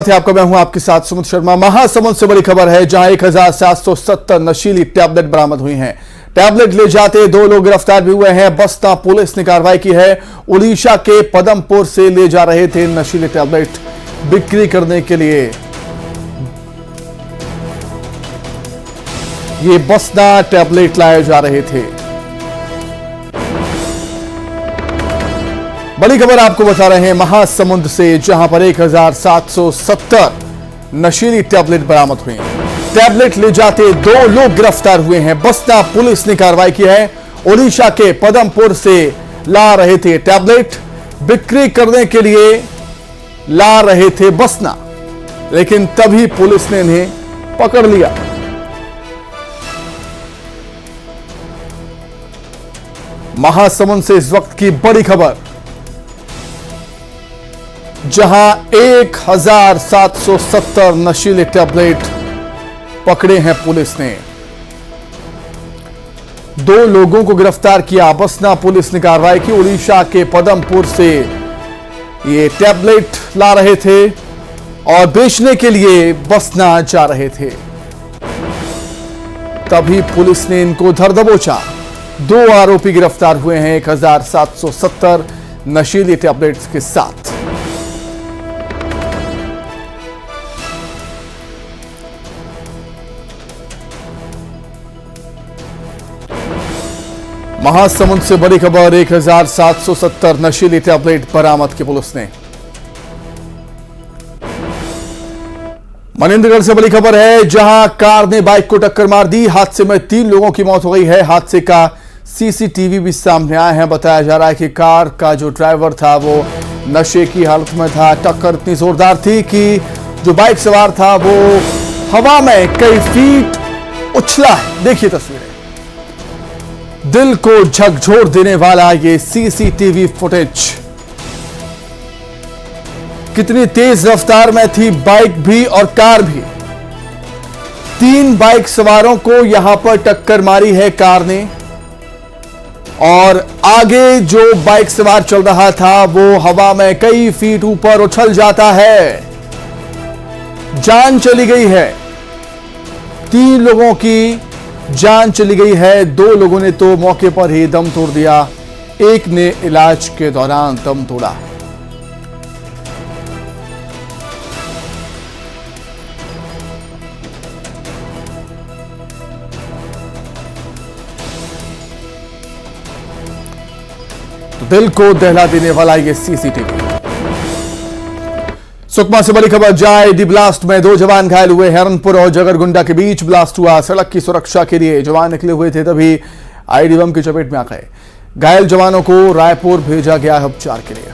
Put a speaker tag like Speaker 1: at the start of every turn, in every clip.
Speaker 1: आपका मैं हूं आपके साथ सुमित शर्मा। महासमुंद से बड़ी खबर है, जहां 1770 नशीली टैबलेट बरामद हुई हैं। टैबलेट ले जाते दो लोग गिरफ्तार भी हुए हैं। बस्ता पुलिस ने कार्रवाई की है। उड़ीसा के पदमपुर से ले जा रहे थे नशीले टैबलेट बिक्री करने के लिए। ये बस्ता टैबलेट लाए जा रहे थे। बड़ी खबर आपको बता रहे हैं महासमुंद से, जहां पर 1770 नशीली टैबलेट बरामद हुई। टैबलेट ले जाते दो लोग गिरफ्तार हुए हैं। बस्ता पुलिस ने कार्रवाई की है। ओडिशा के पदमपुर से ला रहे थे टैबलेट, बिक्री करने के लिए ला रहे थे बस्ता, लेकिन तभी पुलिस ने इन्हें पकड़ लिया। महासमुंद से इस वक्त की बड़ी खबर, जहां 1770 नशीले टैबलेट पकड़े हैं पुलिस ने। दो लोगों को गिरफ्तार किया। बसना पुलिस ने कार्रवाई की। उड़ीसा के पदमपुर से ये टैबलेट ला रहे थे और बेचने के लिए बसना जा रहे थे। तभी पुलिस ने इनको धर दबोचा। दो आरोपी गिरफ्तार हुए हैं 1770 नशीली टैबलेट्स के साथ। महासमुंद से बड़ी खबर, 1770 नशीली टैबलेट बरामद की पुलिस ने। मनिंदगढ़ से बड़ी खबर है, जहां कार ने बाइक को टक्कर मार दी। हादसे में 3 लोगों की मौत हो गई है। हादसे का सीसीटीवी भी सामने आया है। बताया जा रहा है कि कार का जो ड्राइवर था वो नशे की हालत में था। टक्कर इतनी जोरदार थी कि जो बाइक सवार था वो हवा में कई फीट उछला है। देखिए तस्वीरें। दिल को झकझोर देने वाला ये सीसीटीवी फुटेज। कितनी तेज रफ्तार में थी बाइक भी और कार भी। 3 बाइक सवारों को यहां पर टक्कर मारी है कार ने, और आगे जो बाइक सवार चल रहा था वो हवा में कई फीट ऊपर उछल जाता है। जान चली गई है। 3 लोगों की जान चली गई है। 2 लोगों ने तो मौके पर ही दम तोड़ दिया। एक ने इलाज के दौरान दम तोड़ा। तो दिल को दहला देने वाला ये सीसीटीवी। सुकमा से बड़ी खबर, आईडी ब्लास्ट में 2 जवान घायल हुए। हिरनपुर और जगरगुंडा के बीच ब्लास्ट हुआ। सड़क की सुरक्षा के लिए जवान निकले हुए थे, तभी आईडी बम की चपेट में आ गए। घायल जवानों को रायपुर भेजा गया है उपचार के लिए।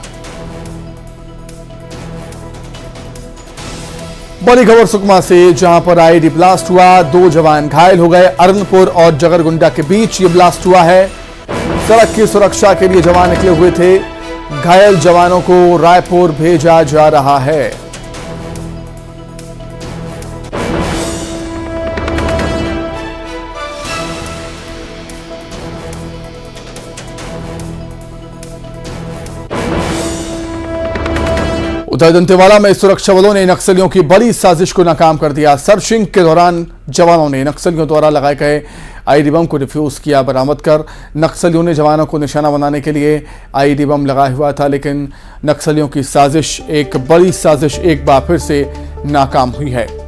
Speaker 1: बड़ी खबर सुकमा से, जहां पर आईडी ब्लास्ट हुआ, 2 जवान घायल हो गए। हिरनपुर और जगरगुंडा के बीच ये ब्लास्ट हुआ है। सड़क की सुरक्षा के लिए जवान निकले हुए थे। घायल जवानों को रायपुर भेजा जा रहा है। उधर दंतेवाड़ा में सुरक्षा बलों ने नक्सलियों की बड़ी साजिश को नाकाम कर दिया। सर्चिंग के दौरान जवानों ने नक्सलियों द्वारा लगाए गए आईडी बम को डिफ्यूज किया। बरामद कर नक्सलियों ने जवानों को निशाना बनाने के लिए आईडी बम लगाया हुआ था, लेकिन नक्सलियों की साजिश, एक बड़ी साजिश एक बार फिर से नाकाम हुई है।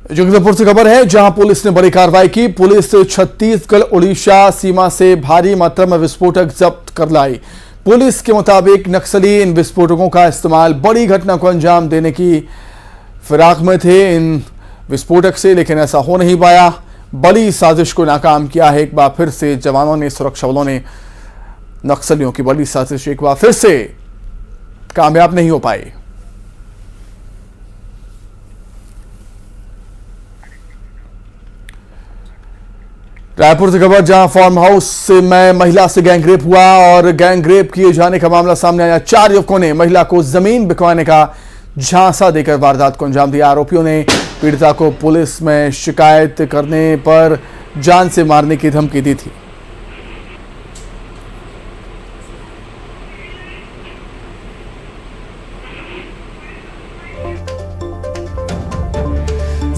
Speaker 1: जगदलपुर से खबर है, जहां पुलिस ने बड़ी कार्रवाई की। पुलिस छत्तीसगढ़ उड़ीसा सीमा से भारी मात्रा में विस्फोटक जब्त कर लाई। पुलिस के मुताबिक नक्सली इन विस्फोटकों का इस्तेमाल बड़ी घटना को अंजाम देने की फिराक में थे इन विस्फोटक से, लेकिन ऐसा हो नहीं पाया। बड़ी साजिश को नाकाम किया है एक बार फिर से जवानों ने, सुरक्षा बलों ने। नक्सलियों की बड़ी साजिश एक बार फिर से कामयाब नहीं हो पाई। रायपुर से खबर, जहां फार्म हाउस में महिला से गैंगरेप हुआ और गैंगरेप किए जाने का मामला सामने आया। 4 युवकों ने महिला को जमीन बिकवाने का झांसा देकर वारदात को अंजाम दिया। आरोपियों ने पीड़िता को पुलिस में शिकायत करने पर जान से मारने की धमकी दी थी।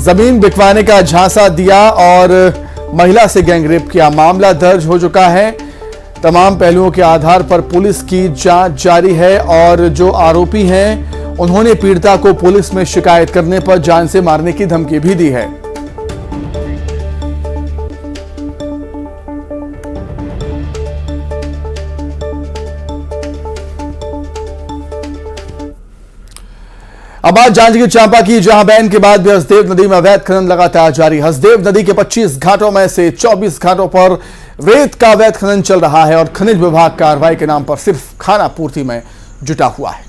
Speaker 1: जमीन बिकवाने का झांसा दिया और महिला से गैंगरेप किया। मामला दर्ज हो चुका है। तमाम पहलुओं के आधार पर पुलिस की जांच जारी है और जो आरोपी हैं उन्होंने पीड़िता को पुलिस में शिकायत करने पर जान से मारने की धमकी भी दी है। अब बात जांजगीर चांपा की, जहां बैन के बाद भी हसदेव नदी में अवैध खनन लगातार जारी। हसदेव नदी के 25 घाटों में से 24 घाटों पर रेत का अवैध खनन चल रहा है और खनिज विभाग कार्रवाई के नाम पर सिर्फ खाना पूर्ति में जुटा हुआ है।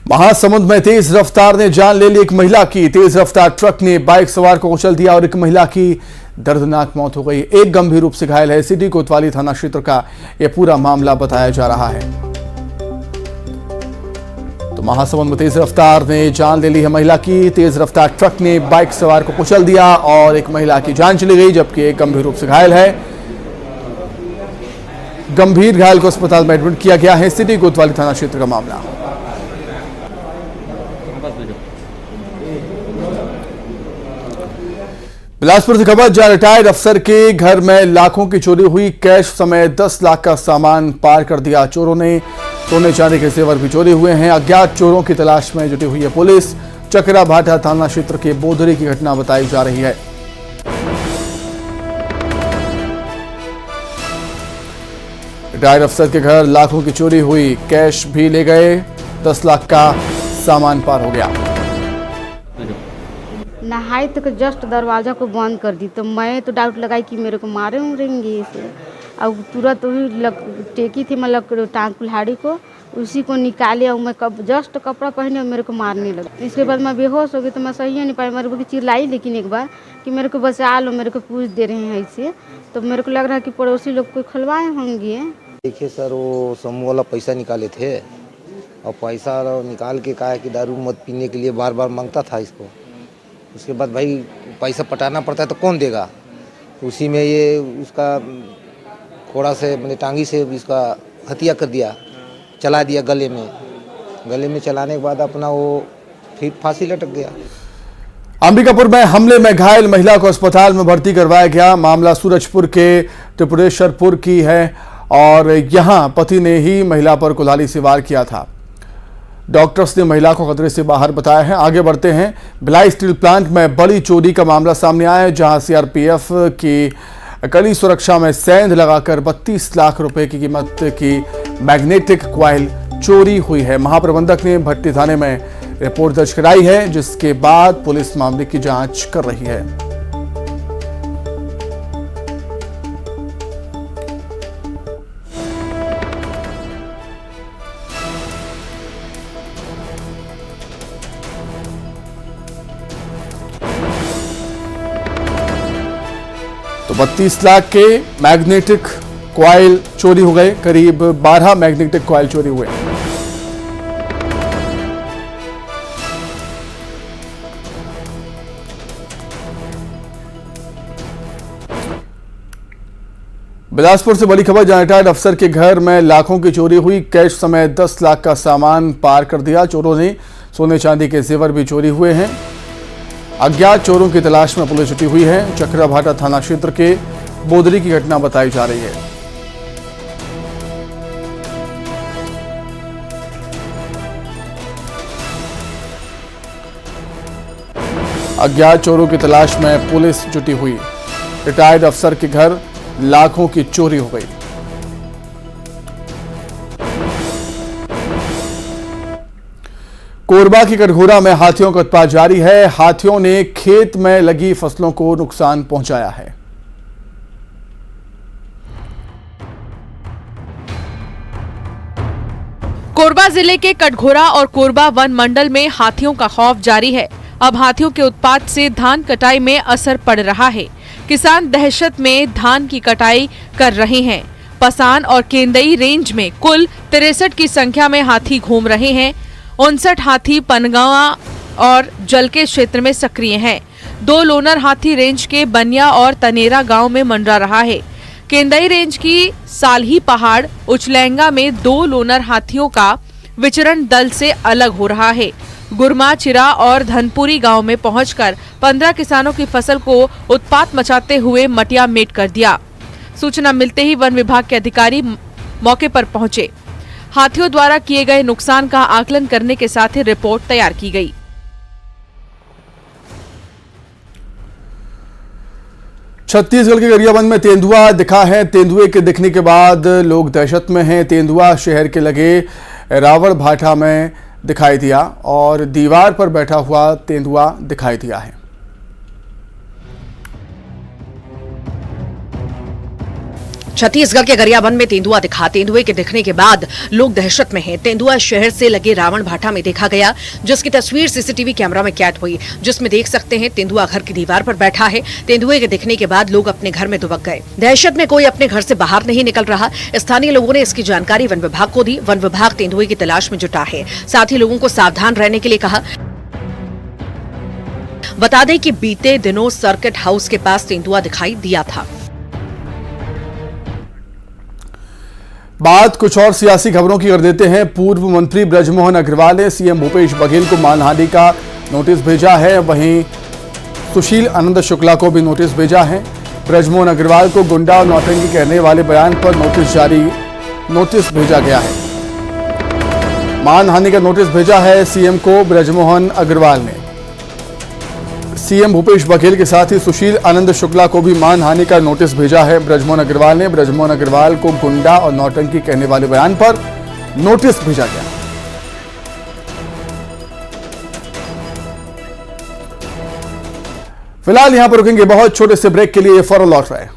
Speaker 1: महासमुंद में तेज रफ्तार ने जान ले ली एक महिला की। तेज रफ्तार ट्रक ने बाइक सवार को कुचल दिया और एक महिला की दर्दनाक मौत हो गई। एक गंभीर रूप से घायल है। सिटी कोतवाली थाना क्षेत्र का यह पूरा मामला बताया जा रहा है। तो महासमुंद में तेज रफ्तार ने जान ले ली है महिला की। तेज रफ्तार ट्रक ने बाइक सवार को कुचल दिया और एक महिला की जान चली गई, जबकि एक गंभीर रूप से घायल है। गंभीर घायल को अस्पताल में एडमिट किया गया है। सिटी कोतवाली थाना क्षेत्र का मामला। बिलासपुर से खबर, जहां रिटायर्ड अफसर के घर में लाखों की चोरी हुई। कैश समेत 10 लाख का सामान पार कर दिया चोरों ने। सोने चांदी के जेवर भी चोरी हुए हैं। अज्ञात चोरों की तलाश में जुटी हुई है पुलिस। चकरा भाटा थाना क्षेत्र के बोधरी की घटना बताई जा रही है। रिटायर्ड अफसर के घर लाखों की चोरी हुई। कैश भी ले गए। 10 लाख का सामान पार हो गया।
Speaker 2: नहाई तक जस्ट दरवाज़ा को बंद कर दी तो मैं तो डाउट लगाई कि मेरे को मारे उमरेंगे इसे। अब तुरंत वही टेकी थी मतलब टांग कुल्हाड़ी को, उसी को निकाले और मैं जस्ट कपड़ा पहने और मेरे को मारने लगा। इसके बाद मैं बेहोश हो गई तो मैं सही नहीं पाई। मेरे को चिल्लाई लेकिन एक बार कि मेरे को बचा लो, मेरे को पूछ दे रहे हैं ऐसे। तो मेरे को लग रहा है कि पड़ोसी लोग को खुलवाए होंगे।
Speaker 3: देखिए सर, वो समूह वाला पैसा निकाले थे और पैसा निकाल के कहा कि दारू मत पीने के लिए बार बार मांगता था इसको। उसके बाद भाई पैसा पटाना पड़ता है तो कौन देगा। उसी में ये उसका थोड़ा से मैंने टांगी से इसका हत्या कर दिया, चला दिया गले में चलाने के बाद अपना वो फिर फांसी लटक गया।
Speaker 1: अंबिकापुर में हमले में घायल महिला को अस्पताल में भर्ती करवाया गया। मामला सूरजपुर के त्रिपुरेश्वरपुर की है और यहां पति ने ही महिला पर कुल्हाड़ी से वार किया था। डॉक्टर्स ने महिला को खतरे से बाहर बताया है। आगे बढ़ते हैं। भिलाई स्टील प्लांट में बड़ी चोरी का मामला सामने आया है, जहां सीआरपीएफ की कड़ी सुरक्षा में सेंध लगाकर 32 लाख रुपए की कीमत की मैग्नेटिक क्वाइल चोरी हुई है। महाप्रबंधक ने भट्टी थाने में रिपोर्ट दर्ज कराई है, जिसके बाद पुलिस मामले की जांच कर रही है। तो 32 लाख के मैग्नेटिक क्वाइल चोरी हो गए। करीब 12 मैग्नेटिक क्वाइल चोरी हुए। बिलासपुर से बड़ी खबर, जहां रिटायर्ड अफसर के घर में लाखों की चोरी हुई। कैश समेत 10 लाख का सामान पार कर दिया चोरों ने। सोने चांदी के जेवर भी चोरी हुए हैं। अज्ञात चोरों की तलाश में पुलिस जुटी हुई है। चकरा भाटा थाना क्षेत्र के बोधरी की घटना बताई जा रही है। अज्ञात चोरों की तलाश में पुलिस जुटी हुई। रिटायर्ड अफसर के घर लाखों की चोरी हो गई। कोरबा की कटघोरा में हाथियों का उत्पात जारी है। हाथियों ने खेत में लगी फसलों को नुकसान पहुंचाया है।
Speaker 4: कोरबा जिले के कटघोरा और कोरबा वन मंडल में हाथियों का खौफ जारी है। अब हाथियों के उत्पात से धान कटाई में असर पड़ रहा है। किसान दहशत में धान की कटाई कर रहे हैं। पसान और केंदई रेंज में कुल 63 की संख्या में हाथी घूम रहे हैं। 59 हाथी पनगावा और जलके क्षेत्र में सक्रिय हैं। 2 लोनर हाथी रेंज के बनिया और तनेरा गांव में मंडरा रहा है। केंदई रेंज की सालही पहाड़ उचलैंगा में 2 लोनर हाथियों का विचरण दल से अलग हो रहा है। गुरमा, चिरा और धनपुरी गांव में पहुंचकर 15 किसानों की फसल को उत्पात मचाते हुए मटिया मेट कर दिया। सूचना मिलते ही वन विभाग के अधिकारी मौके पर पहुंचे। हाथियों द्वारा किए गए नुकसान का आकलन करने के साथ ही रिपोर्ट तैयार की गई।
Speaker 1: छत्तीसगढ़ के गरियाबंद में तेंदुआ दिखा है। तेंदुए के दिखने के बाद लोग दहशत में हैं। तेंदुआ शहर के लगे रावण भाटा में दिखाई दिया और दीवार पर बैठा हुआ तेंदुआ दिखाई दिया है।
Speaker 5: छत्तीसगढ़ के गरियाबंद में तेंदुआ दिखा। तेंदुए के दिखने के बाद लोग दहशत में हैं। तेंदुआ शहर से लगे रावण भाटा में देखा गया, जिसकी तस्वीर सीसीटीवी कैमरा में कैद हुई, जिसमें देख सकते हैं तेंदुआ घर की दीवार पर बैठा है। तेंदुए के दिखने के बाद लोग अपने घर में दुबक गए। दहशत में कोई अपने घर से बाहर नहीं निकल रहा। स्थानीय लोगों ने इसकी जानकारी वन विभाग को दी। वन विभाग तेंदुए की तलाश में जुटा है। साथ ही लोगों को सावधान रहने के लिए कहा। बता दें कि बीते दिनों सर्किट हाउस के पास तेंदुआ दिखाई दिया था।
Speaker 1: बात कुछ और सियासी खबरों की कर देते हैं। पूर्व मंत्री बृजमोहन अग्रवाल ने सीएम भूपेश बघेल को मानहानि का नोटिस भेजा है। वहीं सुशील आनंद शुक्ला को भी नोटिस भेजा है। बृजमोहन अग्रवाल को गुंडा और नौटंकी कहने वाले बयान पर नोटिस भेजा गया है। मानहानि का नोटिस भेजा है सीएम को बृजमोहन अग्रवाल ने। सीएम भूपेश बघेल के साथ ही सुशील आनंद शुक्ला को भी मानहानि का नोटिस भेजा है बृजमोहन अग्रवाल ने। बृजमोहन अग्रवाल को गुंडा और नौटंकी कहने वाले बयान पर नोटिस भेजा गया। फिलहाल यहां पर रुकेंगे, बहुत छोटे से ब्रेक के लिए फौरन लौट रहे हैं।